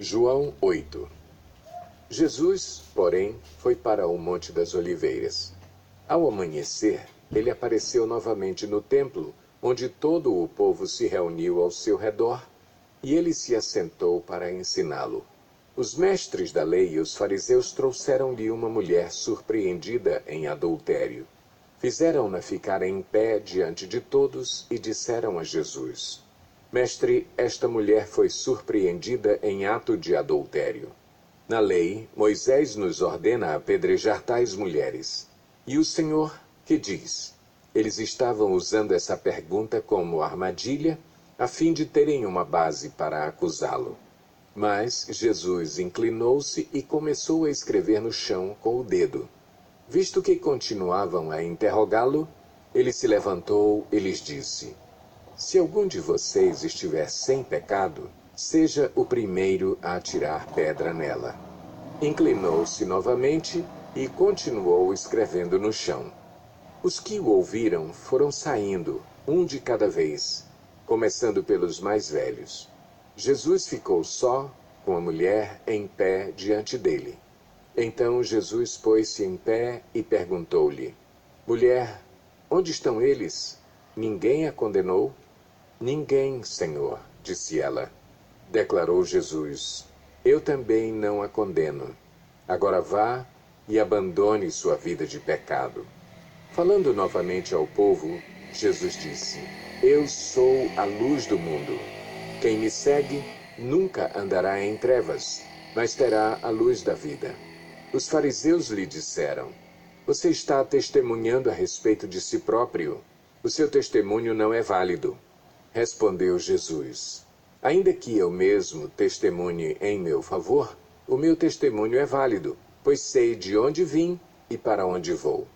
João 8. Jesus, porém, foi para o Monte das Oliveiras. Ao amanhecer, ele apareceu novamente no templo, onde todo o povo se reuniu ao seu redor, e ele se assentou para ensiná-lo. Os mestres da lei e os fariseus trouxeram-lhe uma mulher surpreendida em adultério. Fizeram-na ficar em pé diante de todos e disseram a Jesus: Mestre, esta mulher foi surpreendida em ato de adultério. Na lei, Moisés nos ordena apedrejar tais mulheres. E o Senhor, que diz? Eles estavam usando essa pergunta como armadilha, a fim de terem uma base para acusá-lo. Mas Jesus inclinou-se e começou a escrever no chão com o dedo. Visto que continuavam a interrogá-lo, ele se levantou e lhes disse: Se algum de vocês estiver sem pecado, seja o primeiro a atirar pedra nela. Inclinou-se novamente e continuou escrevendo no chão. Os que o ouviram foram saindo, um de cada vez, começando pelos mais velhos. Jesus ficou só, com a mulher em pé diante dele. Então Jesus pôs-se em pé e perguntou-lhe: Mulher, onde estão eles? Ninguém a condenou? Ninguém, Senhor, disse ela. Declarou Jesus: Eu também não a condeno. Agora vá e abandone sua vida de pecado. Falando novamente ao povo, Jesus disse: Eu sou a luz do mundo. Quem me segue nunca andará em trevas, mas terá a luz da vida. Os fariseus lhe disseram: Você está testemunhando a respeito de si próprio. O seu testemunho não é válido. Respondeu Jesus: Ainda que eu mesmo testemunhe em meu favor, o meu testemunho é válido, pois sei de onde vim e para onde vou.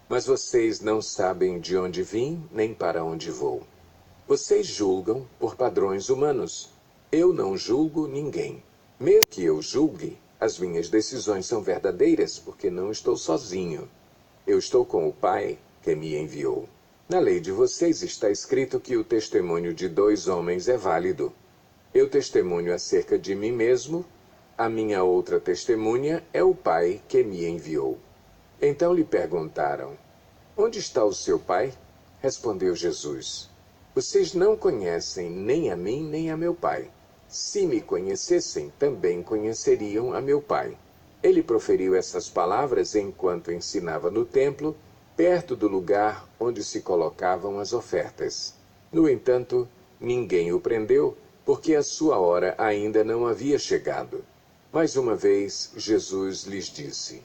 Mas vocês não sabem de onde vim nem para onde vou. Vocês julgam por padrões humanos. Eu não julgo ninguém. Mesmo que eu julgue, as minhas decisões são verdadeiras, porque não estou sozinho. Eu estou com o Pai que me enviou. Na lei de vocês está escrito que o testemunho de 2 homens é válido. Eu testemunho acerca de mim mesmo, a minha outra testemunha é o Pai que me enviou. Então lhe perguntaram: Onde está o seu Pai? Respondeu Jesus: Vocês não conhecem nem a mim nem a meu Pai. Se me conhecessem, também conheceriam a meu Pai. Ele proferiu essas palavras enquanto ensinava no templo, perto do lugar onde se colocavam as ofertas. No entanto, ninguém o prendeu, porque a sua hora ainda não havia chegado. Mais uma vez, Jesus lhes disse: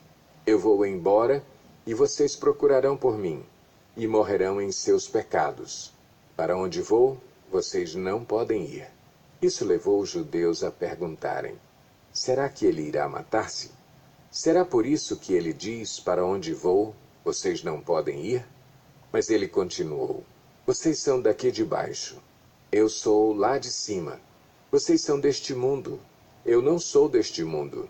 Eu vou embora, e vocês procurarão por mim, e morrerão em seus pecados. Para onde vou, vocês não podem ir. Isso levou os judeus a perguntarem: Será que ele irá matar-se? Será por isso que ele diz: Para onde vou, vocês não podem ir? Mas ele continuou: Vocês são daqui de baixo. Eu sou lá de cima. Vocês são deste mundo. Eu não sou deste mundo.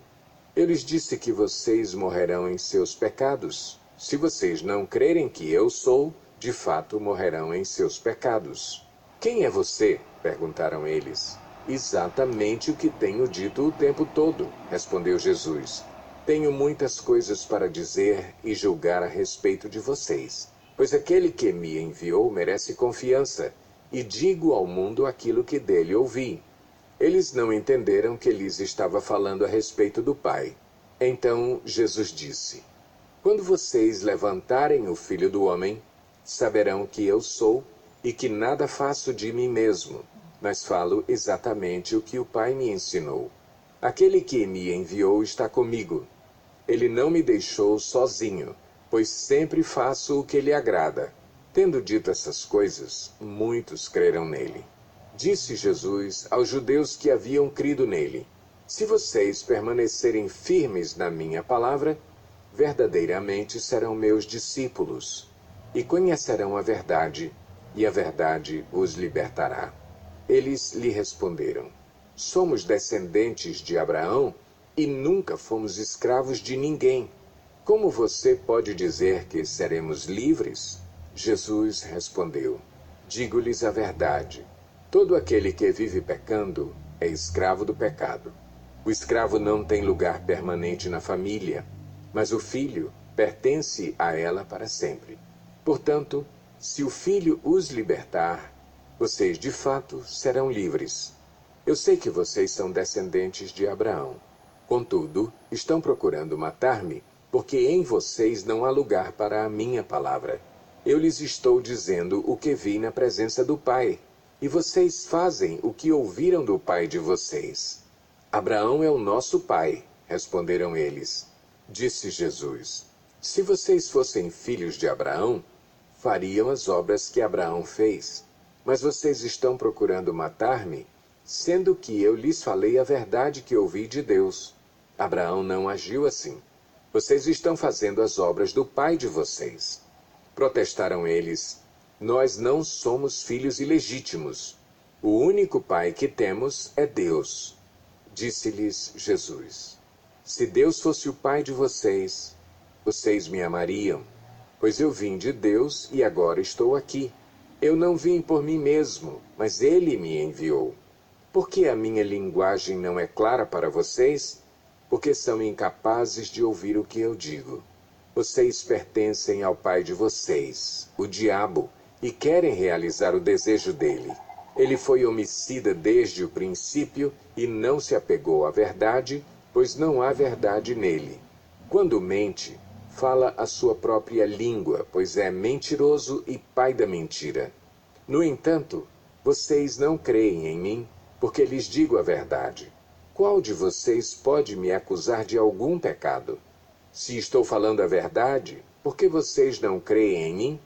Eu lhes disse que vocês morrerão em seus pecados. Se vocês não crerem que eu sou, de fato morrerão em seus pecados. Quem é você? Perguntaram eles. Exatamente o que tenho dito o tempo todo, respondeu Jesus. Tenho muitas coisas para dizer e julgar a respeito de vocês, pois aquele que me enviou merece confiança, e digo ao mundo aquilo que dele ouvi. Eles não entenderam que lhes estava falando a respeito do Pai. Então Jesus disse: Quando vocês levantarem o Filho do Homem, saberão que eu sou e que nada faço de mim mesmo, mas falo exatamente o que o Pai me ensinou. Aquele que me enviou está comigo. Ele não me deixou sozinho, pois sempre faço o que lhe agrada. Tendo dito essas coisas, muitos creram nele. Disse Jesus aos judeus que haviam crido nele: Se vocês permanecerem firmes na minha palavra, verdadeiramente serão meus discípulos, e conhecerão a verdade, e a verdade os libertará. Eles lhe responderam: Somos descendentes de Abraão e nunca fomos escravos de ninguém. Como você pode dizer que seremos livres? Jesus respondeu: Digo-lhes a verdade. Todo aquele que vive pecando é escravo do pecado. O escravo não tem lugar permanente na família, mas o filho pertence a ela para sempre. Portanto, se o filho os libertar, vocês de fato serão livres. Eu sei que vocês são descendentes de Abraão. Contudo, estão procurando matar-me, porque em vocês não há lugar para a minha palavra. Eu lhes estou dizendo o que vi na presença do Pai, e vocês fazem o que ouviram do pai de vocês. Abraão é o nosso pai, responderam eles. Disse Jesus: se vocês fossem filhos de Abraão, fariam as obras que Abraão fez. Mas vocês estão procurando matar-me, sendo que eu lhes falei a verdade que ouvi de Deus. Abraão não agiu assim. Vocês estão fazendo as obras do pai de vocês. Protestaram eles: nós não somos filhos ilegítimos. O único pai que temos é Deus. Disse-lhes Jesus: se Deus fosse o pai de vocês, vocês me amariam, pois eu vim de Deus e agora estou aqui. Eu não vim por mim mesmo, mas Ele me enviou. Por que a minha linguagem não é clara para vocês? Porque são incapazes de ouvir o que eu digo. Vocês pertencem ao pai de vocês, o diabo, e querem realizar o desejo dele. Ele foi homicida desde o princípio e não se apegou à verdade, pois não há verdade nele. Quando mente, fala a sua própria língua, pois é mentiroso e pai da mentira. No entanto, vocês não creem em mim, porque lhes digo a verdade. Qual de vocês pode me acusar de algum pecado? Se estou falando a verdade, por que vocês não creem em mim?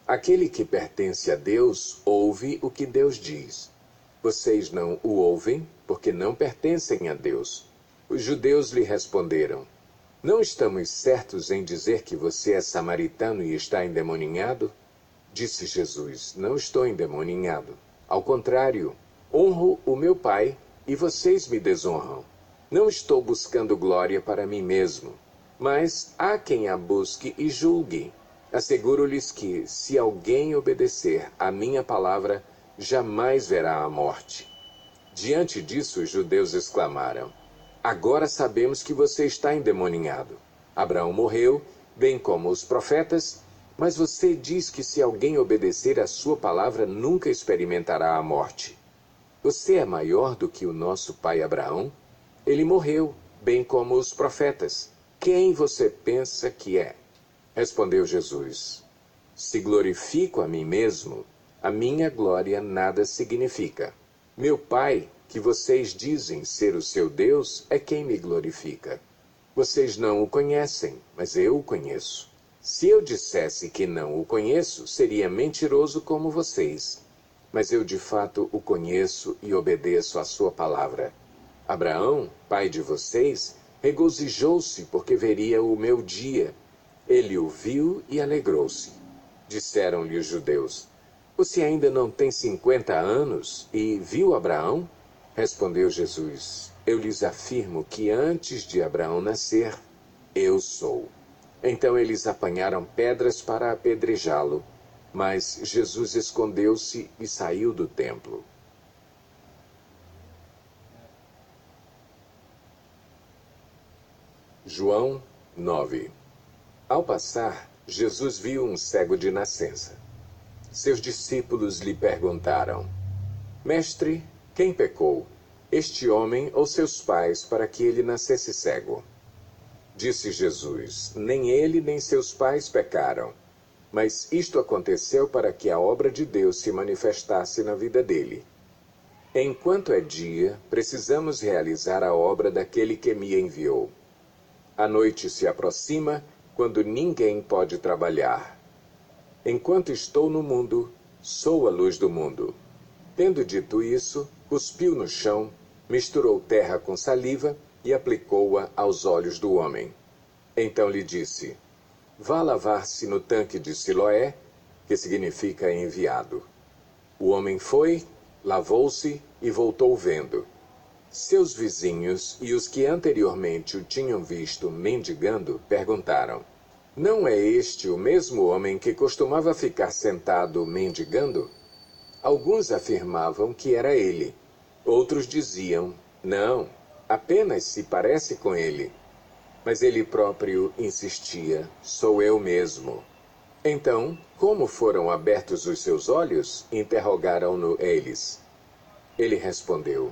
Aquele que pertence a Deus ouve o que Deus diz. Vocês não o ouvem, porque não pertencem a Deus. Os judeus lhe responderam: não estamos certos em dizer que você é samaritano e está endemoninhado? Disse Jesus: não estou endemoninhado. Ao contrário, honro o meu Pai e vocês me desonram. Não estou buscando glória para mim mesmo, mas há quem a busque e julgue. Asseguro-lhes que, se alguém obedecer à minha palavra, jamais verá a morte. Diante disso, os judeus exclamaram: agora sabemos que você está endemoninhado. Abraão morreu, bem como os profetas, mas você diz que se alguém obedecer à sua palavra, nunca experimentará a morte. Você é maior do que o nosso pai Abraão? Ele morreu, bem como os profetas. Quem você pensa que é? Respondeu Jesus: se glorifico a mim mesmo, a minha glória nada significa. Meu Pai, que vocês dizem ser o seu Deus, é quem me glorifica. Vocês não o conhecem, mas eu o conheço. Se eu dissesse que não o conheço, seria mentiroso como vocês. Mas eu de fato o conheço e obedeço à sua palavra. Abraão, pai de vocês, regozijou-se porque veria o meu dia. Ele o viu e alegrou-se. Disseram-lhe os judeus: você ainda não tem 50 anos e viu Abraão? Respondeu Jesus: eu lhes afirmo que antes de Abraão nascer, eu sou. Então eles apanharam pedras para apedrejá-lo, mas Jesus escondeu-se e saiu do templo. João 9. Ao passar, Jesus viu um cego de nascença. Seus discípulos lhe perguntaram: mestre, quem pecou, este homem ou seus pais, para que ele nascesse cego? Disse Jesus: nem ele nem seus pais pecaram, mas isto aconteceu para que a obra de Deus se manifestasse na vida dele. Enquanto é dia, precisamos realizar a obra daquele que me enviou. A noite se aproxima, quando ninguém pode trabalhar. Enquanto estou no mundo, sou a luz do mundo. Tendo dito isso, cuspiu no chão, misturou terra com saliva e aplicou-a aos olhos do homem. Então lhe disse: vá lavar-se no tanque de Siloé, que significa enviado. O homem foi, lavou-se e voltou vendo. Seus vizinhos e os que anteriormente o tinham visto mendigando perguntaram: não é este o mesmo homem que costumava ficar sentado mendigando? Alguns afirmavam que era ele. Outros diziam: não, apenas se parece com ele. Mas ele próprio insistia: sou eu mesmo. Então, como foram abertos os seus olhos? Interrogaram-no eles. Ele respondeu: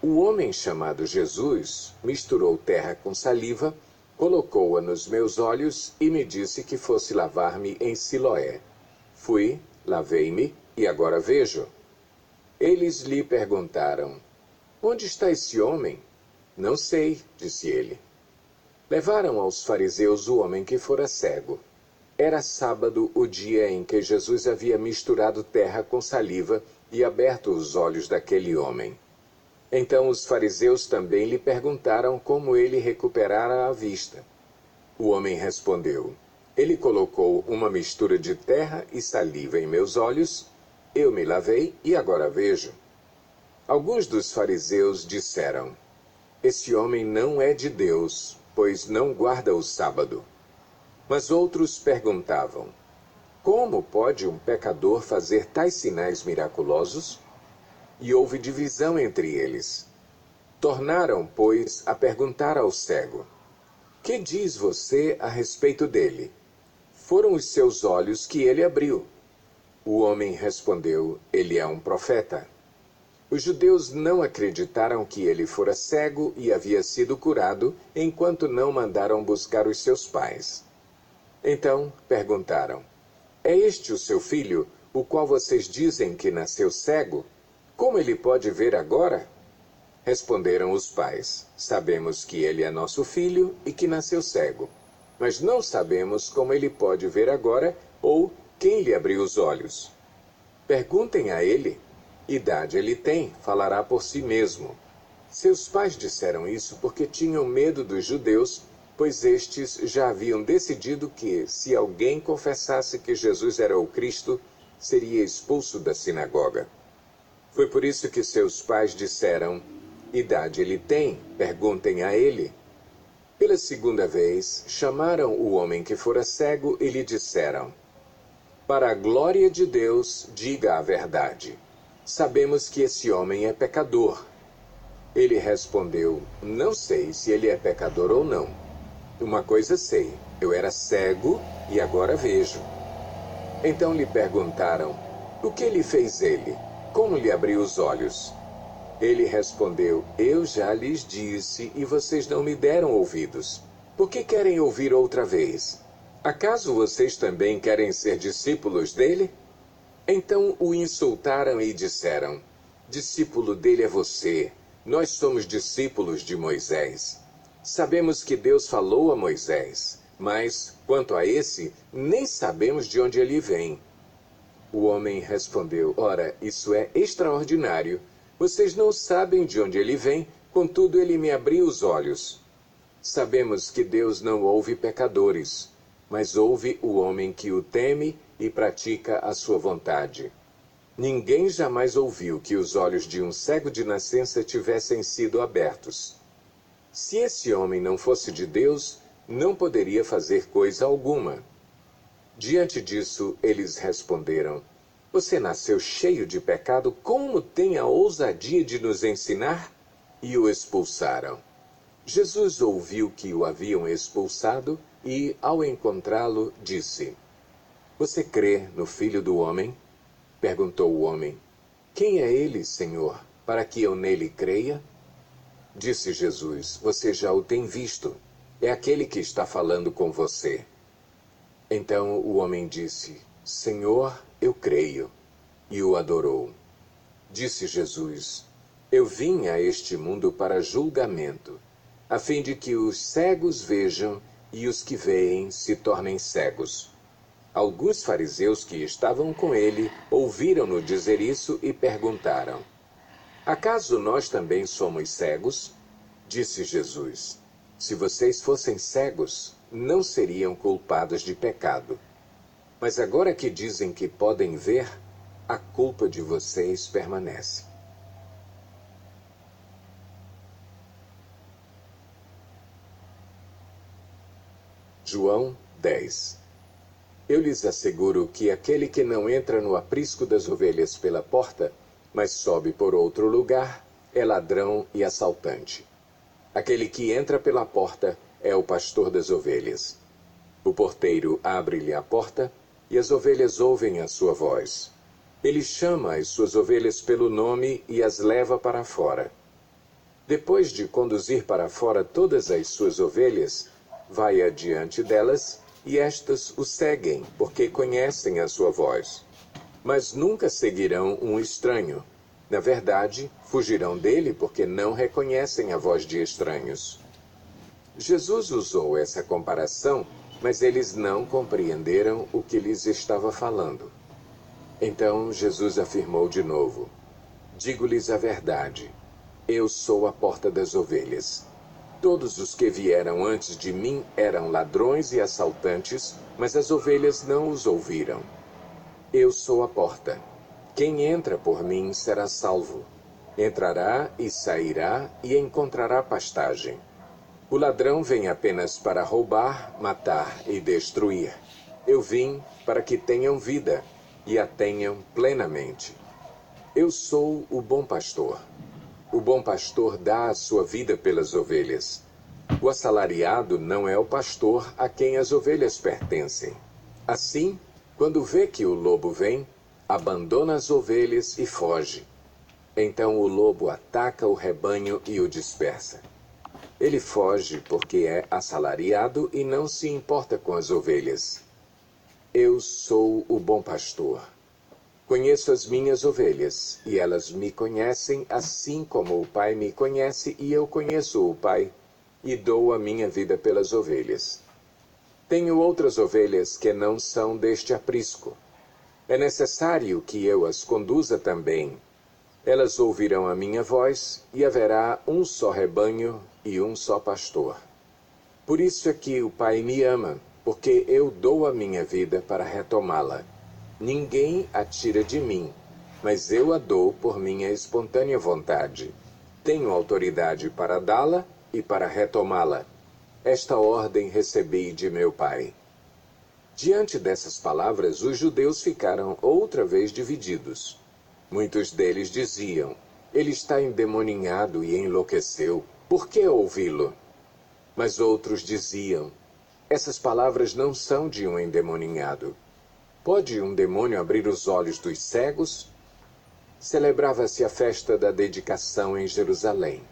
o homem chamado Jesus misturou terra com saliva, colocou-a nos meus olhos e me disse que fosse lavar-me em Siloé. Fui, lavei-me e agora vejo. Eles lhe perguntaram: onde está esse homem? Não sei, disse ele. Levaram aos fariseus o homem que fora cego. Era sábado, o dia em que Jesus havia misturado terra com saliva e aberto os olhos daquele homem. Então os fariseus também lhe perguntaram como ele recuperara a vista. O homem respondeu: ele colocou uma mistura de terra e saliva em meus olhos, eu me lavei e agora vejo. Alguns dos fariseus disseram: esse homem não é de Deus, pois não guarda o sábado. Mas outros perguntavam: como pode um pecador fazer tais sinais miraculosos? E houve divisão entre eles. Tornaram, pois, a perguntar ao cego: que diz você a respeito dele? Foram os seus olhos que ele abriu. O homem respondeu: ele é um profeta. Os judeus não acreditaram que ele fora cego e havia sido curado, enquanto não mandaram buscar os seus pais. Então perguntaram: é este o seu filho, o qual vocês dizem que nasceu cego? Como ele pode ver agora? Responderam os pais: sabemos que ele é nosso filho e que nasceu cego, mas não sabemos como ele pode ver agora ou quem lhe abriu os olhos. Perguntem a ele. Idade ele tem, falará por si mesmo. Seus pais disseram isso porque tinham medo dos judeus, pois estes já haviam decidido que, se alguém confessasse que Jesus era o Cristo, seria expulso da sinagoga. Foi por isso que seus pais disseram: idade ele tem, perguntem a ele. Pela segunda vez, chamaram o homem que fora cego e lhe disseram: para a glória de Deus, diga a verdade. Sabemos que esse homem é pecador. Ele respondeu: não sei se ele é pecador ou não. Uma coisa sei, eu era cego e agora vejo. Então lhe perguntaram: o que lhe fez ele? Como lhe abriu os olhos? Ele respondeu: eu já lhes disse e vocês não me deram ouvidos. Por que querem ouvir outra vez? Acaso vocês também querem ser discípulos dele? Então o insultaram e disseram: discípulo dele é você, nós somos discípulos de Moisés. Sabemos que Deus falou a Moisés, mas, quanto a esse, nem sabemos de onde ele vem. O homem respondeu: ora, isso é extraordinário. Vocês não sabem de onde ele vem, contudo ele me abriu os olhos. Sabemos que Deus não ouve pecadores, mas ouve o homem que o teme e pratica a sua vontade. Ninguém jamais ouviu que os olhos de um cego de nascença tivessem sido abertos. Se esse homem não fosse de Deus, não poderia fazer coisa alguma. Diante disso, eles responderam: você nasceu cheio de pecado, como tem a ousadia de nos ensinar? E o expulsaram. Jesus ouviu que o haviam expulsado e, ao encontrá-lo, disse: você crê no Filho do Homem? Perguntou o homem: quem é ele, Senhor, para que eu nele creia? Disse Jesus: você já o tem visto. É aquele que está falando com você. Então o homem disse: Senhor, eu creio. E o adorou. Disse Jesus: eu vim a este mundo para julgamento, a fim de que os cegos vejam e os que veem se tornem cegos. Alguns fariseus que estavam com ele ouviram-no dizer isso e perguntaram: acaso nós também somos cegos? Disse Jesus: se vocês fossem cegos, não seriam culpados de pecado. Mas agora que dizem que podem ver, a culpa de vocês permanece. João 10. Eu lhes asseguro que aquele que não entra no aprisco das ovelhas pela porta, mas sobe por outro lugar, é ladrão e assaltante. Aquele que entra pela porta é o pastor das ovelhas. O porteiro abre-lhe a porta e as ovelhas ouvem a sua voz. Ele chama as suas ovelhas pelo nome e as leva para fora. Depois de conduzir para fora todas as suas ovelhas, vai adiante delas e estas o seguem, porque conhecem a sua voz. Mas nunca seguirão um estranho. Na verdade, fugirão dele porque não reconhecem a voz de estranhos. Jesus usou essa comparação, mas eles não compreenderam o que lhes estava falando. Então Jesus afirmou de novo: digo-lhes a verdade, eu sou a porta das ovelhas. Todos os que vieram antes de mim eram ladrões e assaltantes, mas as ovelhas não os ouviram. Eu sou a porta. Quem entra por mim será salvo. Entrará e sairá e encontrará pastagem. O ladrão vem apenas para roubar, matar e destruir. Eu vim para que tenham vida e a tenham plenamente. Eu sou o bom pastor. O bom pastor dá a sua vida pelas ovelhas. O assalariado não é o pastor a quem as ovelhas pertencem. Assim, quando vê que o lobo vem, abandona as ovelhas e foge. Então o lobo ataca o rebanho e o dispersa. Ele foge porque é assalariado e não se importa com as ovelhas. Eu sou o bom pastor. Conheço as minhas ovelhas, e elas me conhecem assim como o Pai me conhece e eu conheço o Pai, e dou a minha vida pelas ovelhas. Tenho outras ovelhas que não são deste aprisco. É necessário que eu as conduza também. Elas ouvirão a minha voz, e haverá um só rebanho e um só pastor. Por isso é que o Pai me ama, porque eu dou a minha vida para retomá-la. Ninguém a tira de mim, mas eu a dou por minha espontânea vontade. Tenho autoridade para dá-la e para retomá-la. Esta ordem recebi de meu Pai. Diante dessas palavras, os judeus ficaram outra vez divididos. Muitos deles diziam: ele está endemoninhado e enlouqueceu. Por que ouvi-lo? Mas outros diziam: essas palavras não são de um endemoninhado. Pode um demônio abrir os olhos dos cegos? Celebrava-se a festa da dedicação em Jerusalém.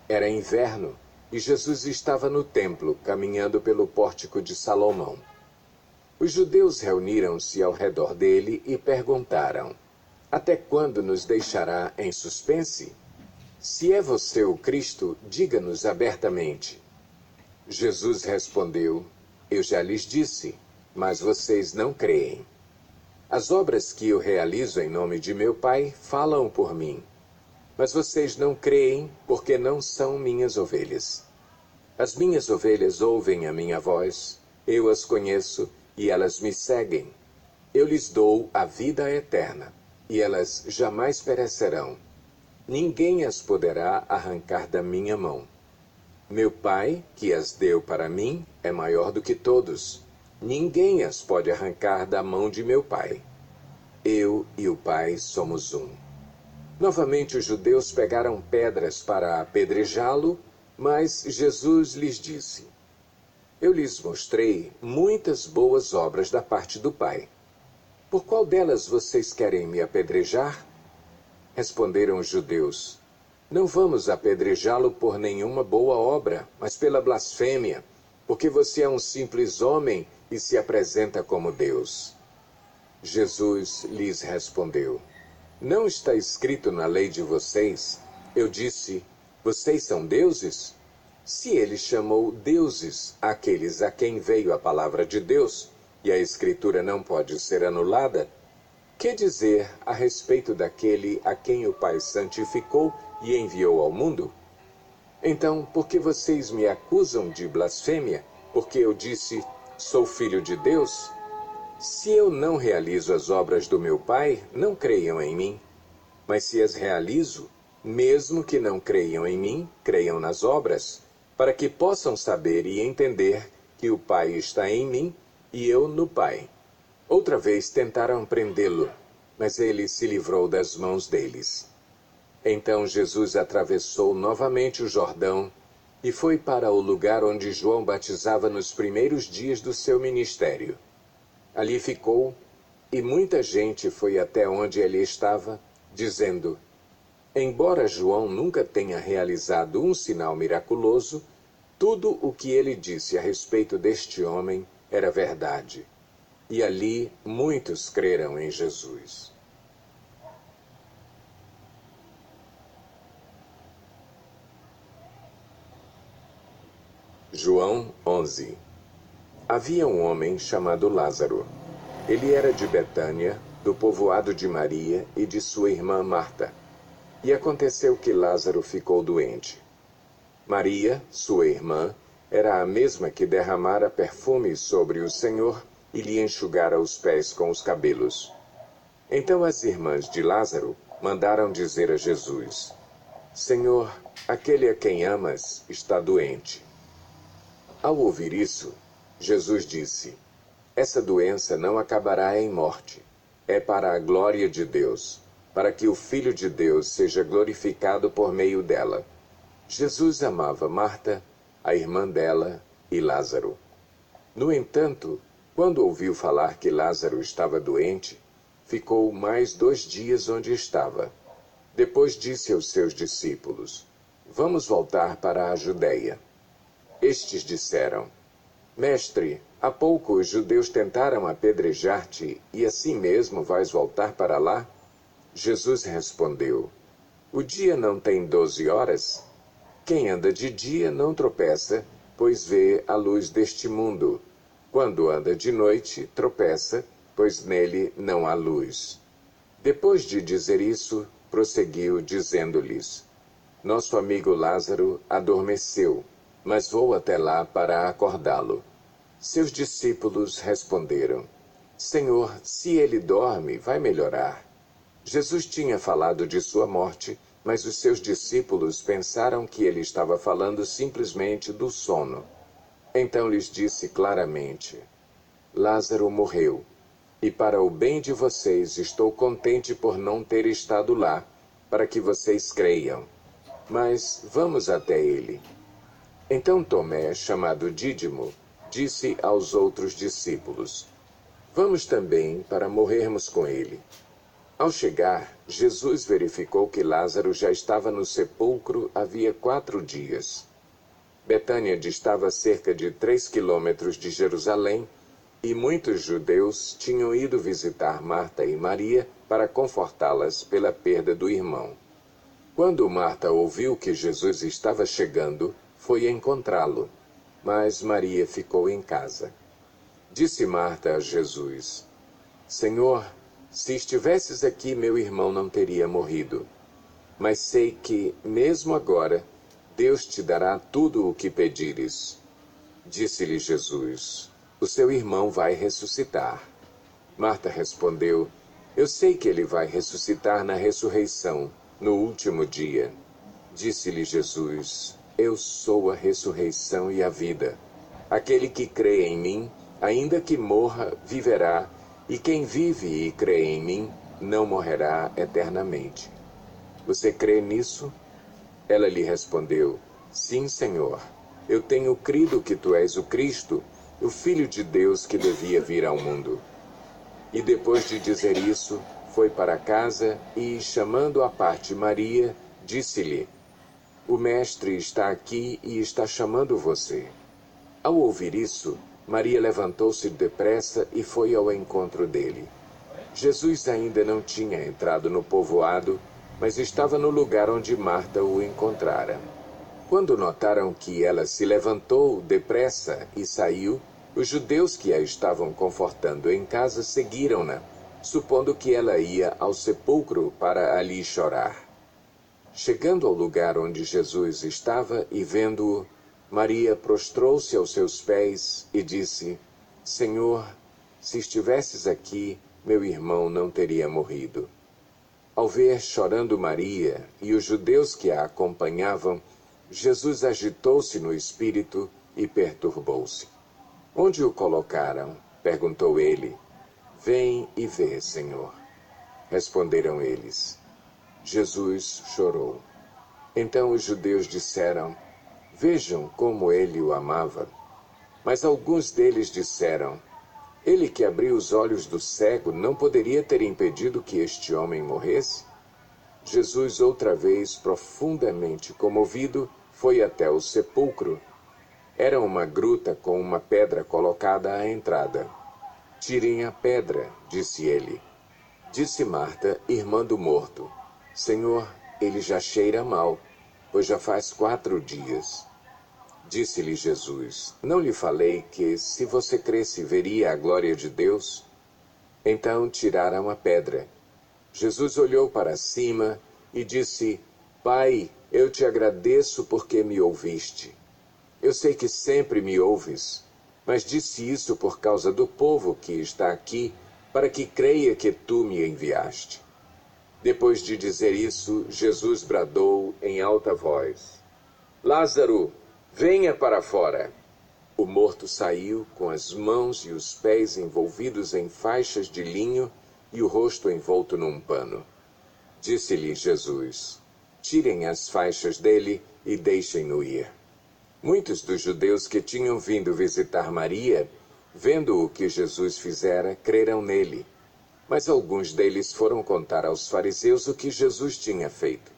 Era inverno e Jesus estava no templo, caminhando pelo pórtico de Salomão. Os judeus reuniram-se ao redor dele e perguntaram: até quando nos deixará em suspense? Se é você o Cristo, diga-nos abertamente. Jesus respondeu: eu já lhes disse, mas vocês não creem. As obras que eu realizo em nome de meu Pai falam por mim. Mas vocês não creem porque não são minhas ovelhas. As minhas ovelhas ouvem a minha voz, eu as conheço e elas me seguem. Eu lhes dou a vida eterna, e elas jamais perecerão. Ninguém as poderá arrancar da minha mão. Meu Pai, que as deu para mim, é maior do que todos. Ninguém as pode arrancar da mão de meu Pai. Eu e o Pai somos um. Novamente os judeus pegaram pedras para apedrejá-lo, mas Jesus lhes disse: eu lhes mostrei muitas boas obras da parte do Pai. Por qual delas vocês querem me apedrejar? Responderam os judeus: não vamos apedrejá-lo por nenhuma boa obra, mas pela blasfêmia, porque você é um simples homem e se apresenta como Deus. Jesus lhes respondeu: não está escrito na lei de vocês? Eu disse: vocês são deuses? Se ele chamou deuses aqueles a quem veio a palavra de Deus, e a Escritura não pode ser anulada, que dizer a respeito daquele a quem o Pai santificou e enviou ao mundo? Então, por que vocês me acusam de blasfêmia, porque eu disse: sou filho de Deus? Se eu não realizo as obras do meu Pai, não creiam em mim. Mas se as realizo, mesmo que não creiam em mim, creiam nas obras, para que possam saber e entender que o Pai está em mim e eu no Pai. Outra vez tentaram prendê-lo, mas ele se livrou das mãos deles. Então Jesus atravessou novamente o Jordão e foi para o lugar onde João batizava nos primeiros dias do seu ministério. Ali ficou, e muita gente foi até onde ele estava, dizendo: embora João nunca tenha realizado um sinal miraculoso, tudo o que ele disse a respeito deste homem era verdade. E ali muitos creram em Jesus. João 11. Havia um homem chamado Lázaro. Ele era de Betânia, do povoado de Maria e de sua irmã Marta. E aconteceu que Lázaro ficou doente. Maria, sua irmã, era a mesma que derramara perfume sobre o Senhor e lhe enxugara os pés com os cabelos. Então as irmãs de Lázaro mandaram dizer a Jesus: Senhor, aquele a quem amas está doente. Ao ouvir isso, Jesus disse: essa doença não acabará em morte. É para a glória de Deus, para que o Filho de Deus seja glorificado por meio dela. Jesus amava Marta, a irmã dela, e Lázaro. No entanto, quando ouviu falar que Lázaro estava doente, ficou mais 2 dias onde estava. Depois disse aos seus discípulos: vamos voltar para a Judeia. Estes disseram: Mestre, há pouco os judeus tentaram apedrejar-te, e assim mesmo vais voltar para lá? Jesus respondeu: o dia não tem 12 horas? Quem anda de dia não tropeça, pois vê a luz deste mundo. Quando anda de noite, tropeça, pois nele não há luz. Depois de dizer isso, prosseguiu, dizendo-lhes: nosso amigo Lázaro adormeceu, mas vou até lá para acordá-lo. Seus discípulos responderam: Senhor, se ele dorme, vai melhorar. Jesus tinha falado de sua morte, mas os seus discípulos pensaram que ele estava falando simplesmente do sono. Então lhes disse claramente: Lázaro morreu, e para o bem de vocês estou contente por não ter estado lá, para que vocês creiam. Mas vamos até ele. Então Tomé, chamado Dídimo, disse aos outros discípulos: vamos também para morrermos com ele. Ao chegar, Jesus verificou que Lázaro já estava no sepulcro havia 4 dias. Betânia distava cerca de 3 quilômetros de Jerusalém, e muitos judeus tinham ido visitar Marta e Maria para confortá-las pela perda do irmão. Quando Marta ouviu que Jesus estava chegando, foi encontrá-lo, mas Maria ficou em casa. Disse Marta a Jesus: Senhor, se estivesses aqui, meu irmão não teria morrido. Mas sei que, mesmo agora, Deus te dará tudo o que pedires. Disse-lhe Jesus: o seu irmão vai ressuscitar. Marta respondeu: eu sei que ele vai ressuscitar na ressurreição, no último dia. Disse-lhe Jesus: eu sou a ressurreição e a vida. Aquele que crê em mim, ainda que morra, viverá, e quem vive e crê em mim, não morrerá eternamente. Você crê nisso? Ela lhe respondeu: sim, Senhor. Eu tenho crido que tu és o Cristo, o Filho de Deus que devia vir ao mundo. E depois de dizer isso, foi para casa e, chamando à parte Maria, disse-lhe: o Mestre está aqui e está chamando você. Ao ouvir isso, Maria levantou-se depressa e foi ao encontro dele. Jesus ainda não tinha entrado no povoado, mas estava no lugar onde Marta o encontrara. Quando notaram que ela se levantou depressa e saiu, os judeus que a estavam confortando em casa seguiram-na, supondo que ela ia ao sepulcro para ali chorar. Chegando ao lugar onde Jesus estava e vendo-o, Maria prostrou-se aos seus pés e disse: Senhor, se estivesses aqui, meu irmão não teria morrido. Ao ver chorando Maria e os judeus que a acompanhavam, Jesus agitou-se no espírito e perturbou-se. Onde o colocaram? Perguntou ele. Vem e vê, Senhor. Responderam eles. Jesus chorou. Então os judeus disseram: Vejam como ele o amava. Mas alguns deles disseram: ele que abriu os olhos do cego não poderia ter impedido que este homem morresse? Jesus, outra vez profundamente comovido, foi até o sepulcro. Era uma gruta com uma pedra colocada à entrada. Tirem a pedra, disse ele. Disse Marta, irmã do morto: Senhor, ele já cheira mal, pois já faz 4 dias. Disse-lhe Jesus: não lhe falei que, se você cresce, veria a glória de Deus? Então tiraram a pedra. Jesus olhou para cima e disse: Pai, eu te agradeço porque me ouviste. Eu sei que sempre me ouves, mas disse isso por causa do povo que está aqui, para que creia que tu me enviaste. Depois de dizer isso, Jesus bradou em alta voz: Lázaro, venha para fora. O morto saiu com as mãos e os pés envolvidos em faixas de linho e o rosto envolto num pano. Disse-lhe Jesus: tirem as faixas dele e deixem-no ir. Muitos dos judeus que tinham vindo visitar Maria, vendo o que Jesus fizera, creram nele. Mas alguns deles foram contar aos fariseus o que Jesus tinha feito.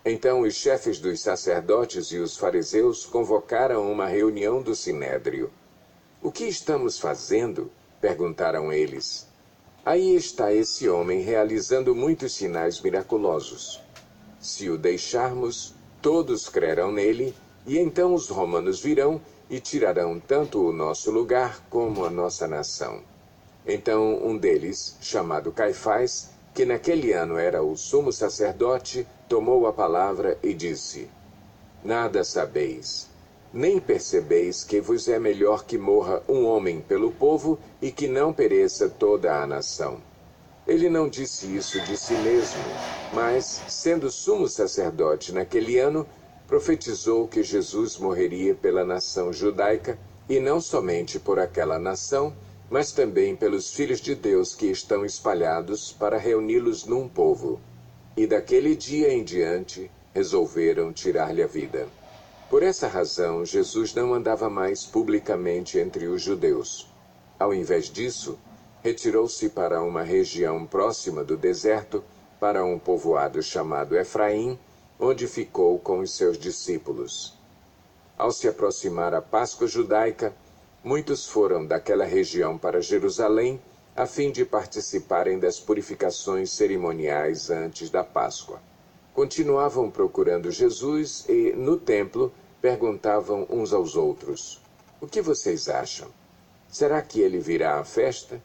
Então os chefes dos sacerdotes e os fariseus convocaram uma reunião do sinédrio. O que estamos fazendo? Perguntaram eles. Aí está esse homem realizando muitos sinais miraculosos. Se o deixarmos, todos crerão nele, e então os romanos virão e tirarão tanto o nosso lugar como a nossa nação. Então um deles, chamado Caifás, que naquele ano era o sumo sacerdote, tomou a palavra e disse: nada sabeis, nem percebeis que vos é melhor que morra um homem pelo povo e que não pereça toda a nação. Ele não disse isso de si mesmo, mas, sendo sumo sacerdote naquele ano, profetizou que Jesus morreria pela nação judaica, e não somente por aquela nação, mas também pelos filhos de Deus que estão espalhados para reuni-los num povo. E daquele dia em diante, resolveram tirar-lhe a vida. Por essa razão, Jesus não andava mais publicamente entre os judeus. Ao invés disso, retirou-se para uma região próxima do deserto, para um povoado chamado Efraim, onde ficou com os seus discípulos. Ao se aproximar a Páscoa judaica, muitos foram daquela região para Jerusalém, a fim de participarem das purificações cerimoniais antes da Páscoa. Continuavam procurando Jesus e, no templo, perguntavam uns aos outros: o que vocês acham? Será que ele virá à festa?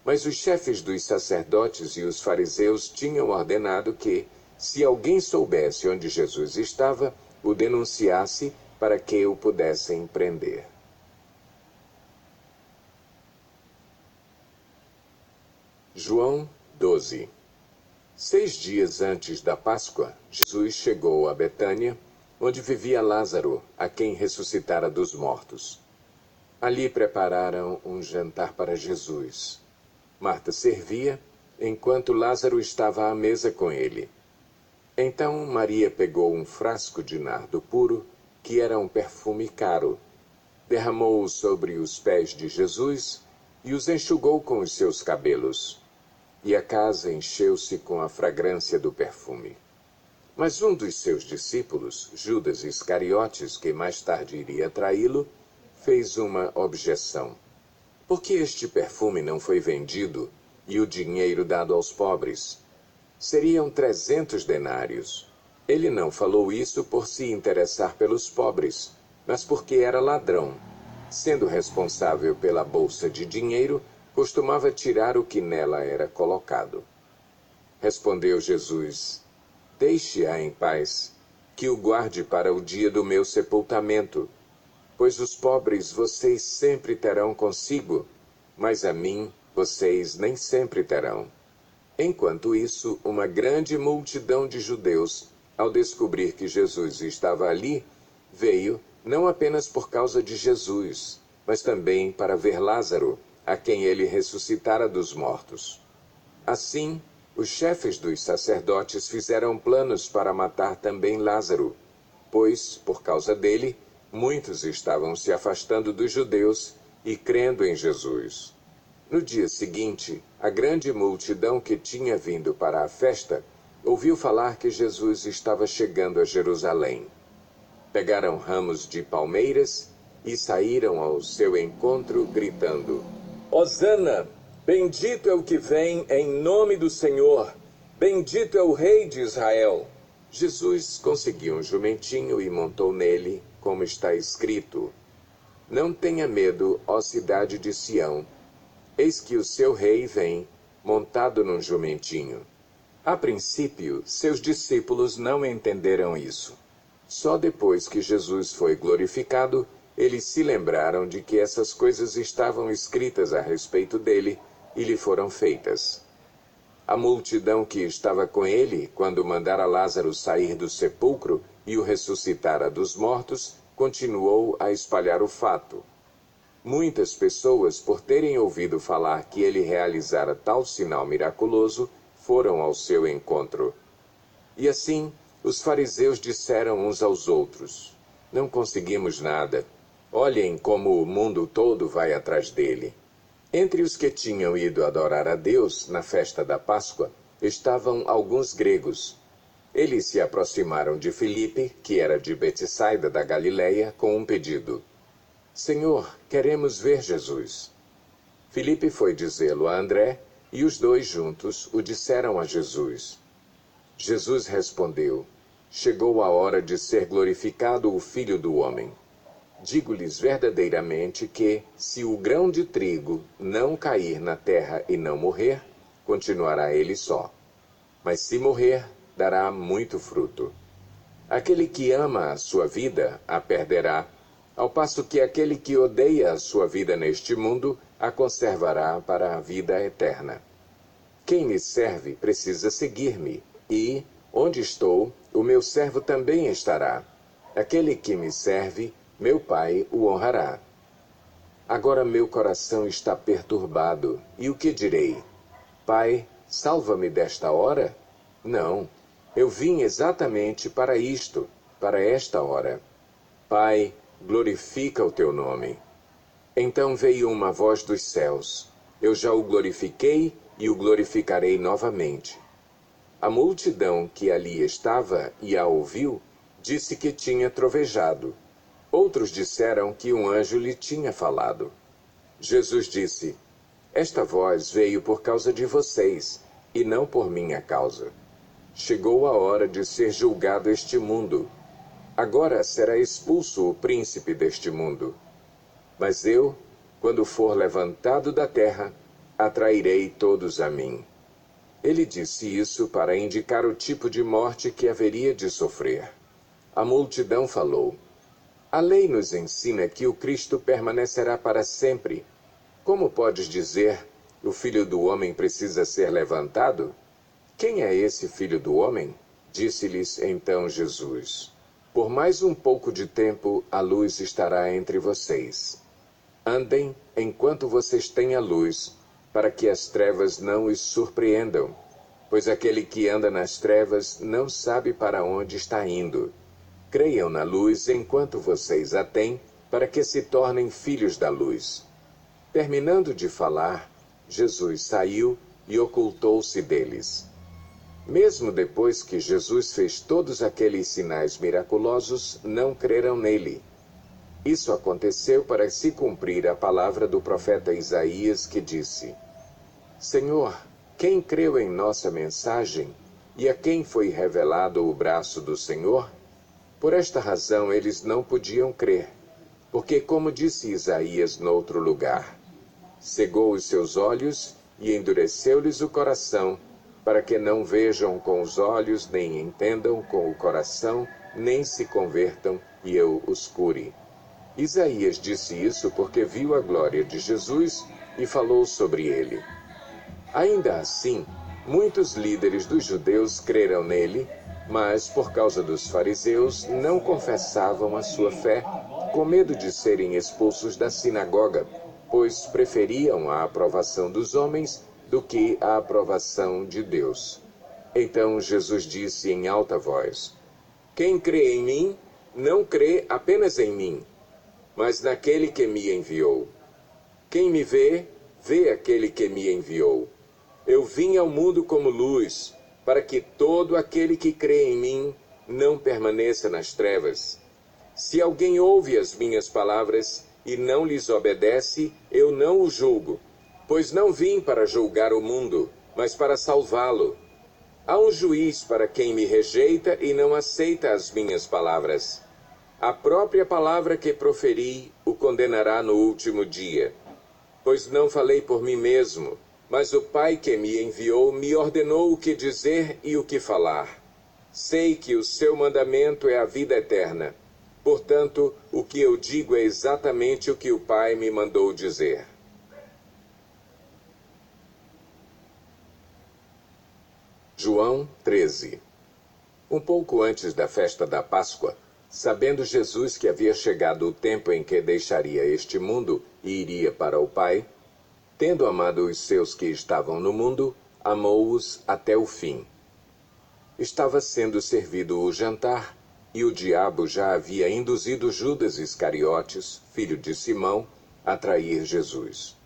Mas os chefes dos sacerdotes e os fariseus tinham ordenado que, se alguém soubesse onde Jesus estava, o denunciasse para que o pudessem prender. João 12. 6 dias antes da Páscoa, Jesus chegou a Betânia, onde vivia Lázaro, a quem ressuscitara dos mortos. Ali prepararam um jantar para Jesus. Marta servia, enquanto Lázaro estava à mesa com ele. Então Maria pegou um frasco de nardo puro, que era um perfume caro, derramou-o sobre os pés de Jesus e os enxugou com os seus cabelos. E a casa encheu-se com a fragrância do perfume. Mas um dos seus discípulos, Judas Iscariotes, que mais tarde iria traí-lo, fez uma objeção. Por que este perfume não foi vendido e o dinheiro dado aos pobres? Seriam 300 denários. Ele não falou isso por se interessar pelos pobres, mas porque era ladrão. Sendo responsável pela bolsa de dinheiro, costumava tirar o que nela era colocado. Respondeu Jesus: deixe-a em paz, que o guarde para o dia do meu sepultamento. Pois os pobres vocês sempre terão consigo, mas a mim vocês nem sempre terão. Enquanto isso, uma grande multidão de judeus, ao descobrir que Jesus estava ali, veio, não apenas por causa de Jesus, mas também para ver Lázaro, a quem ele ressuscitara dos mortos. Assim, os chefes dos sacerdotes fizeram planos para matar também Lázaro. pois, por causa dele, muitos estavam se afastando dos judeus e crendo em Jesus. No dia seguinte, a grande multidão que tinha vindo para a festa ouviu falar que Jesus estava chegando a Jerusalém. Pegaram ramos de palmeiras e saíram ao seu encontro, gritando: Hosana! Bendito é o que vem em nome do Senhor! Bendito é o Rei de Israel! Jesus conseguiu um jumentinho e montou nele, como está escrito: Não tenha medo, ó cidade de Sião. Eis que o seu rei vem, montado num jumentinho. A princípio, seus discípulos não entenderam isso. Só depois que Jesus foi glorificado, eles se lembraram de que essas coisas estavam escritas a respeito dele e lhe foram feitas. A multidão que estava com ele, quando mandara Lázaro sair do sepulcro e o ressuscitara dos mortos, continuou a espalhar o fato. Muitas pessoas, por terem ouvido falar que ele realizara tal sinal miraculoso, foram ao seu encontro. E assim, os fariseus disseram uns aos outros: Não conseguimos nada. Olhem como o mundo todo vai atrás dele. Entre os que tinham ido adorar a Deus na festa da Páscoa, estavam alguns gregos. Eles se aproximaram de Filipe, que era de Betsaida da Galileia, com um pedido: Senhor, queremos ver Jesus. Filipe foi dizê-lo a André, e os dois juntos o disseram a Jesus. Jesus respondeu: Chegou a hora de ser glorificado o Filho do Homem. Digo-lhes verdadeiramente que, se o grão de trigo não cair na terra e não morrer, continuará ele só. Mas se morrer, dará muito fruto. Aquele que ama a sua vida, a perderá, ao passo que aquele que odeia a sua vida neste mundo, a conservará para a vida eterna. Quem me serve precisa seguir-me, e, onde estou, o meu servo também estará. Aquele que me serve, meu Pai o honrará. Agora meu coração está perturbado, e o que direi? Pai, salva-me desta hora? Não, eu vim exatamente para isto, para esta hora. Pai, glorifica o teu nome. Então veio uma voz dos céus: Eu já o glorifiquei e o glorificarei novamente. A multidão que ali estava e a ouviu, disse que tinha trovejado. Outros disseram que um anjo lhe tinha falado. Jesus disse: Esta voz veio por causa de vocês, e não por minha causa. Chegou a hora de ser julgado este mundo. Agora será expulso o príncipe deste mundo. Mas eu, quando for levantado da terra, atrairei todos a mim. Ele disse isso para indicar o tipo de morte que haveria de sofrer. A multidão falou: A lei nos ensina que o Cristo permanecerá para sempre. Como podes dizer, o Filho do Homem precisa ser levantado? Quem é esse Filho do Homem? Disse-lhes então Jesus: Por mais um pouco de tempo a luz estará entre vocês. Andem enquanto vocês têm a luz, para que as trevas não os surpreendam, pois aquele que anda nas trevas não sabe para onde está indo. Creiam na luz enquanto vocês a têm, para que se tornem filhos da luz. Terminando de falar, Jesus saiu e ocultou-se deles. Mesmo depois que Jesus fez todos aqueles sinais miraculosos, não creram nele. Isso aconteceu para se cumprir a palavra do profeta Isaías, que disse: Senhor, quem creu em nossa mensagem, e a quem foi revelado o braço do Senhor? Por esta razão eles não podiam crer, porque, como disse Isaías noutro lugar, cegou os seus olhos e endureceu-lhes o coração, para que não vejam com os olhos, nem entendam com o coração, nem se convertam, e eu os cure. Isaías disse isso porque viu a glória de Jesus e falou sobre ele. Ainda assim, muitos líderes dos judeus creram nele, mas, por causa dos fariseus, não confessavam a sua fé, com medo de serem expulsos da sinagoga, pois preferiam a aprovação dos homens do que a aprovação de Deus. Então Jesus disse em alta voz: Quem crê em mim, não crê apenas em mim, mas naquele que me enviou. Quem me vê, vê aquele que me enviou. Eu vim ao mundo como luz, para que todo aquele que crê em mim não permaneça nas trevas. Se alguém ouve as minhas palavras e não lhes obedece, eu não o julgo, pois não vim para julgar o mundo, mas para salvá-lo. Há um juiz para quem me rejeita e não aceita as minhas palavras. A própria palavra que proferi o condenará no último dia. Pois não falei por mim mesmo, mas o Pai que me enviou me ordenou o que dizer e o que falar. Sei que o seu mandamento é a vida eterna. Portanto, o que eu digo é exatamente o que o Pai me mandou dizer. João 13. Um pouco antes da festa da Páscoa, sabendo Jesus que havia chegado o tempo em que deixaria este mundo e iria para o Pai, tendo amado os seus que estavam no mundo, amou-os até o fim. Estava sendo servido o jantar, e o diabo já havia induzido Judas Iscariotes, filho de Simão, a trair Jesus.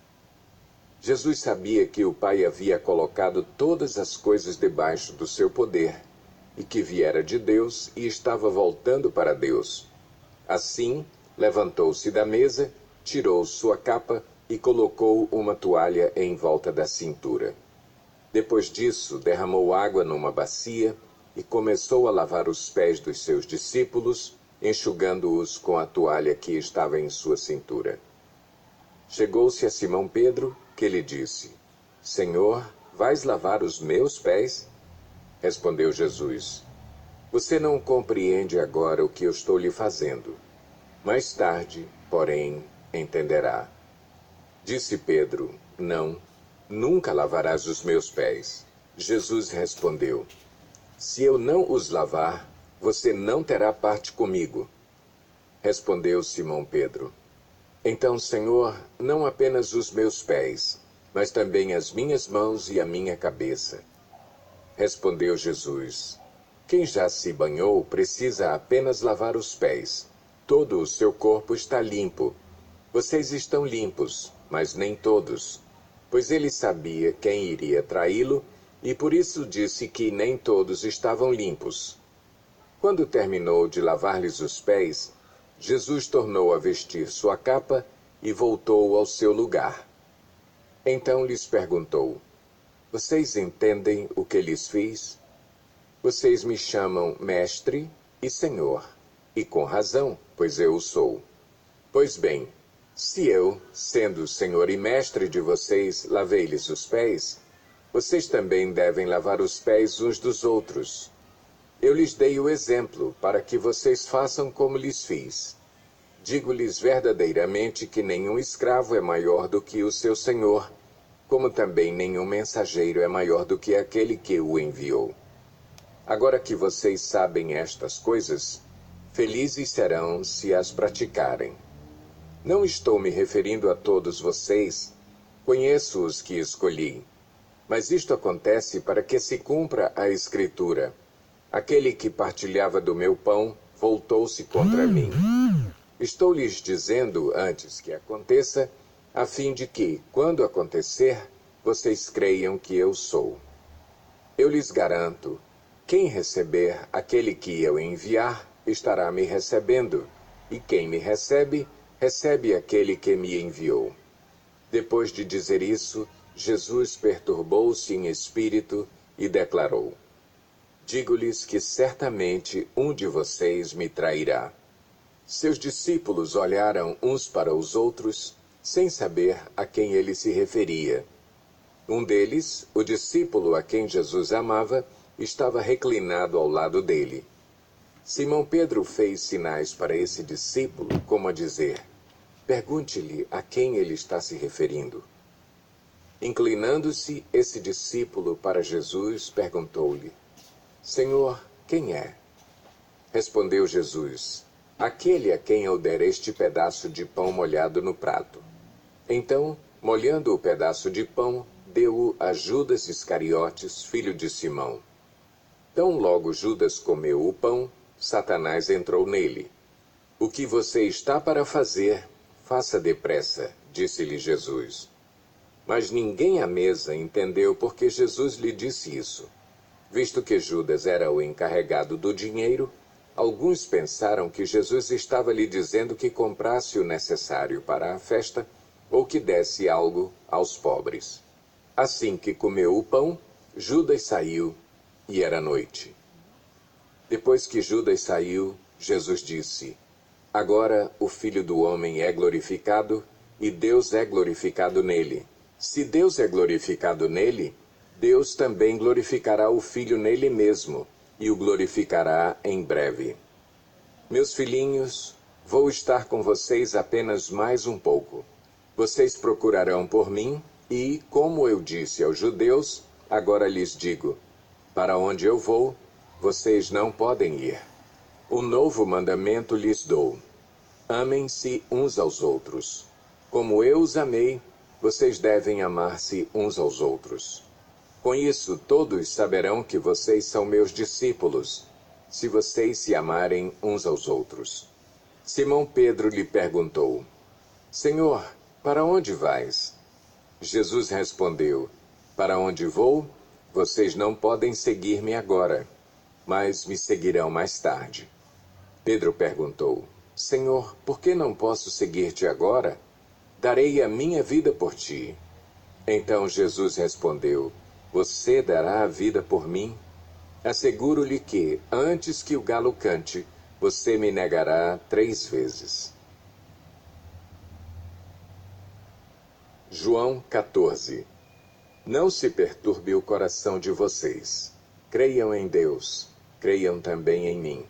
Jesus sabia que o Pai havia colocado todas as coisas debaixo do seu poder, e que viera de Deus e estava voltando para Deus. Assim, levantou-se da mesa, tirou sua capa e colocou uma toalha em volta da cintura. Depois disso, derramou água numa bacia e começou a lavar os pés dos seus discípulos, enxugando-os com a toalha que estava em sua cintura. Chegou-se a Simão Pedro, que lhe disse: Senhor, vais lavar os meus pés? Respondeu Jesus: Você não compreende agora o que eu estou lhe fazendo. Mais tarde, porém, entenderá. Disse Pedro: Não, nunca lavarás os meus pés. Jesus respondeu: Se eu não os lavar, você não terá parte comigo. Respondeu Simão Pedro: Então, Senhor, não apenas os meus pés, mas também as minhas mãos e a minha cabeça. Respondeu Jesus: Quem já se banhou precisa apenas lavar os pés. Todo o seu corpo está limpo. Vocês estão limpos, mas nem todos. Pois ele sabia quem iria traí-lo, e por isso disse que nem todos estavam limpos. Quando terminou de lavar-lhes os pés, Jesus tornou a vestir sua capa e voltou ao seu lugar. Então lhes perguntou: Vocês entendem o que lhes fiz? Vocês me chamam Mestre e Senhor, e com razão, pois eu o sou. Pois bem, se eu, sendo Senhor e Mestre de vocês, lavei-lhes os pés, vocês também devem lavar os pés uns dos outros. Eu lhes dei o exemplo para que vocês façam como lhes fiz. Digo-lhes verdadeiramente que nenhum escravo é maior do que o seu senhor, como também nenhum mensageiro é maior do que aquele que o enviou. Agora que vocês sabem estas coisas, felizes serão se as praticarem. Não estou me referindo a todos vocês, conheço os que escolhi. Mas isto acontece para que se cumpra a Escritura. Aquele que partilhava do meu pão voltou-se contra mim. Estou lhes dizendo antes que aconteça, a fim de que, quando acontecer, vocês creiam que eu sou. Eu lhes garanto, quem receber aquele que eu enviar, estará me recebendo, e quem me recebe, recebe aquele que me enviou. Depois de dizer isso, Jesus perturbou-se em espírito e declarou: Digo-lhes que certamente um de vocês me trairá. Seus discípulos olharam uns para os outros, sem saber a quem ele se referia. Um deles, o discípulo a quem Jesus amava, estava reclinado ao lado dele. Simão Pedro fez sinais para esse discípulo, como a dizer: Pergunte-lhe a quem ele está se referindo. Inclinando-se, esse discípulo para Jesus perguntou-lhe: Senhor, quem é? Respondeu Jesus: Aquele a quem eu der este pedaço de pão molhado no prato. Então, molhando o pedaço de pão, deu-o a Judas Iscariotes, filho de Simão. Tão logo Judas comeu o pão, Satanás entrou nele. O que você está para fazer, faça depressa, disse-lhe Jesus. Mas ninguém à mesa entendeu por que Jesus lhe disse isso. Visto que Judas era o encarregado do dinheiro, alguns pensaram que Jesus estava lhe dizendo que comprasse o necessário para a festa ou que desse algo aos pobres. Assim que comeu o pão, Judas saiu e era noite. Depois que Judas saiu, Jesus disse: Agora o Filho do Homem é glorificado e Deus é glorificado nele. Se Deus é glorificado nele, Deus também glorificará o Filho nele mesmo e o glorificará em breve. Meus filhinhos, vou estar com vocês apenas mais um pouco. Vocês procurarão por mim e, como eu disse aos judeus, agora lhes digo: para onde eu vou, vocês não podem ir. Um novo mandamento lhes dou: amem-se uns aos outros. Como eu os amei, vocês devem amar-se uns aos outros. Com isso, todos saberão que vocês são meus discípulos, se vocês se amarem uns aos outros. Simão Pedro lhe perguntou: Senhor, para onde vais? Jesus respondeu: Para onde vou, vocês não podem seguir-me agora, mas me seguirão mais tarde. Pedro perguntou: Senhor, por que não posso seguir-te agora? Darei a minha vida por ti. Então Jesus respondeu: Você dará a vida por mim? Asseguro-lhe que, antes que o galo cante, você me negará 3 vezes. João 14. Não se perturbe o coração de vocês. Creiam em Deus, creiam também em mim.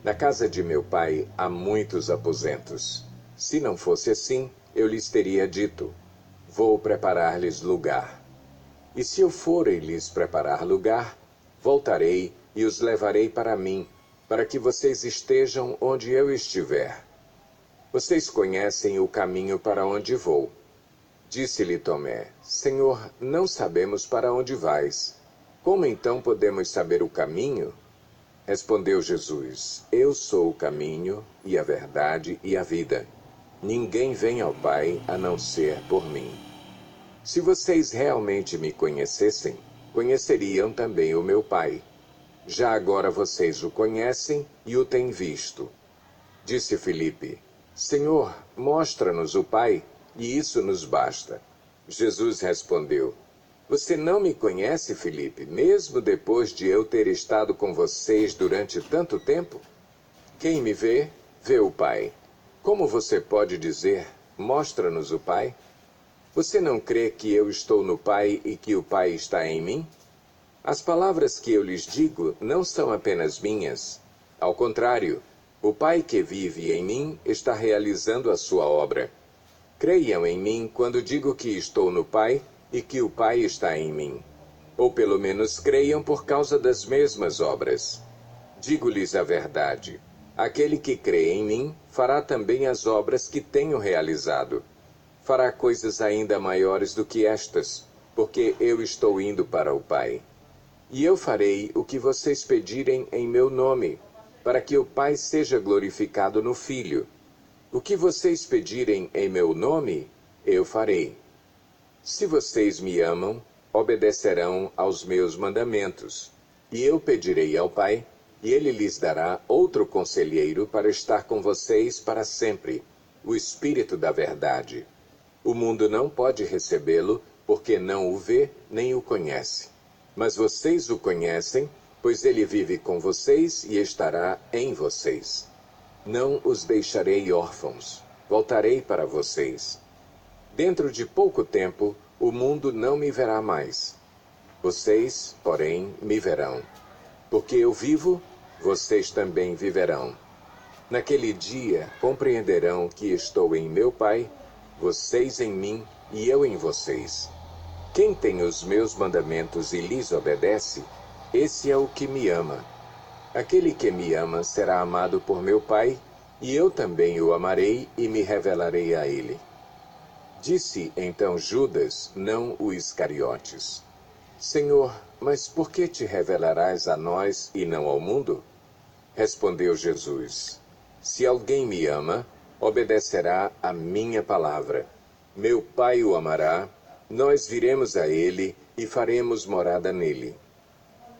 Na casa de meu pai há muitos aposentos. Se não fosse assim, eu lhes teria dito: Vou preparar-lhes lugar. E se eu for e lhes preparar lugar, voltarei e os levarei para mim, para que vocês estejam onde eu estiver. Vocês conhecem o caminho para onde vou. Disse-lhe Tomé: Senhor, não sabemos para onde vais. Como então podemos saber o caminho? Respondeu Jesus: Eu sou o caminho, e a verdade e a vida. Ninguém vem ao Pai a não ser por mim. Se vocês realmente me conhecessem, conheceriam também o meu Pai. Já agora vocês o conhecem e o têm visto. Disse Filipe: Senhor, mostra-nos o Pai, e isso nos basta. Jesus respondeu: Você não me conhece, Filipe, mesmo depois de eu ter estado com vocês durante tanto tempo? Quem me vê, vê o Pai. Como você pode dizer: mostra-nos o Pai? Você não crê que eu estou no Pai e que o Pai está em mim? As palavras que eu lhes digo não são apenas minhas. Ao contrário, o Pai que vive em mim está realizando a sua obra. Creiam em mim quando digo que estou no Pai e que o Pai está em mim. Ou pelo menos creiam por causa das mesmas obras. Digo-lhes a verdade: aquele que crê em mim fará também as obras que tenho realizado. Fará coisas ainda maiores do que estas, porque eu estou indo para o Pai. E eu farei o que vocês pedirem em meu nome, para que o Pai seja glorificado no Filho. O que vocês pedirem em meu nome, eu farei. Se vocês me amam, obedecerão aos meus mandamentos. E eu pedirei ao Pai, e ele lhes dará outro conselheiro para estar com vocês para sempre, o Espírito da Verdade. O mundo não pode recebê-lo, porque não o vê nem o conhece. Mas vocês o conhecem, pois ele vive com vocês e estará em vocês. Não os deixarei órfãos, voltarei para vocês. Dentro de pouco tempo, o mundo não me verá mais. Vocês, porém, me verão. Porque eu vivo, vocês também viverão. Naquele dia, compreenderão que estou em meu Pai, vocês em mim e eu em vocês. Quem tem os meus mandamentos e lhes obedece, esse é o que me ama. Aquele que me ama será amado por meu Pai, e eu também o amarei e me revelarei a ele. Disse então Judas, não o Iscariotes: Senhor, mas por que te revelarás a nós e não ao mundo? Respondeu Jesus: Se alguém me ama, obedecerá à minha palavra. Meu Pai o amará, nós viremos a ele e faremos morada nele.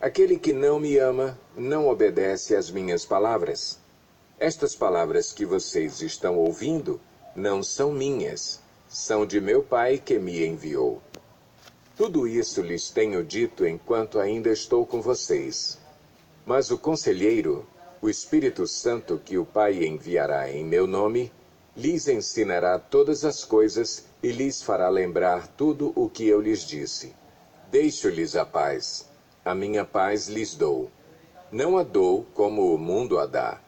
Aquele que não me ama, não obedece às minhas palavras. Estas palavras que vocês estão ouvindo não são minhas, são de meu Pai que me enviou. Tudo isso lhes tenho dito enquanto ainda estou com vocês. Mas o Conselheiro, o Espírito Santo que o Pai enviará em meu nome, lhes ensinará todas as coisas e lhes fará lembrar tudo o que eu lhes disse. Deixo-lhes a paz. A minha paz lhes dou. Não a dou como o mundo a dá.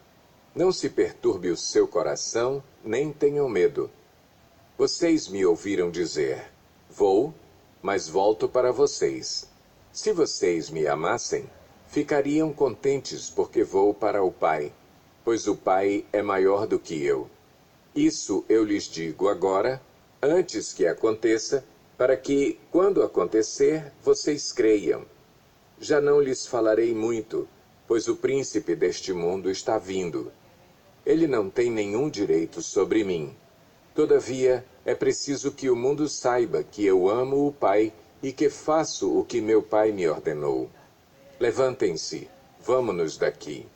Não se perturbe o seu coração, nem tenham medo. Vocês me ouviram dizer: vou, mas volto para vocês. Se vocês me amassem, ficariam contentes porque vou para o Pai, pois o Pai é maior do que eu. Isso eu lhes digo agora, antes que aconteça, para que, quando acontecer, vocês creiam. Já não lhes falarei muito, pois o príncipe deste mundo está vindo. Ele não tem nenhum direito sobre mim. Todavia, é preciso que o mundo saiba que eu amo o Pai e que faço o que meu Pai me ordenou. Levantem-se, vamo-nos daqui.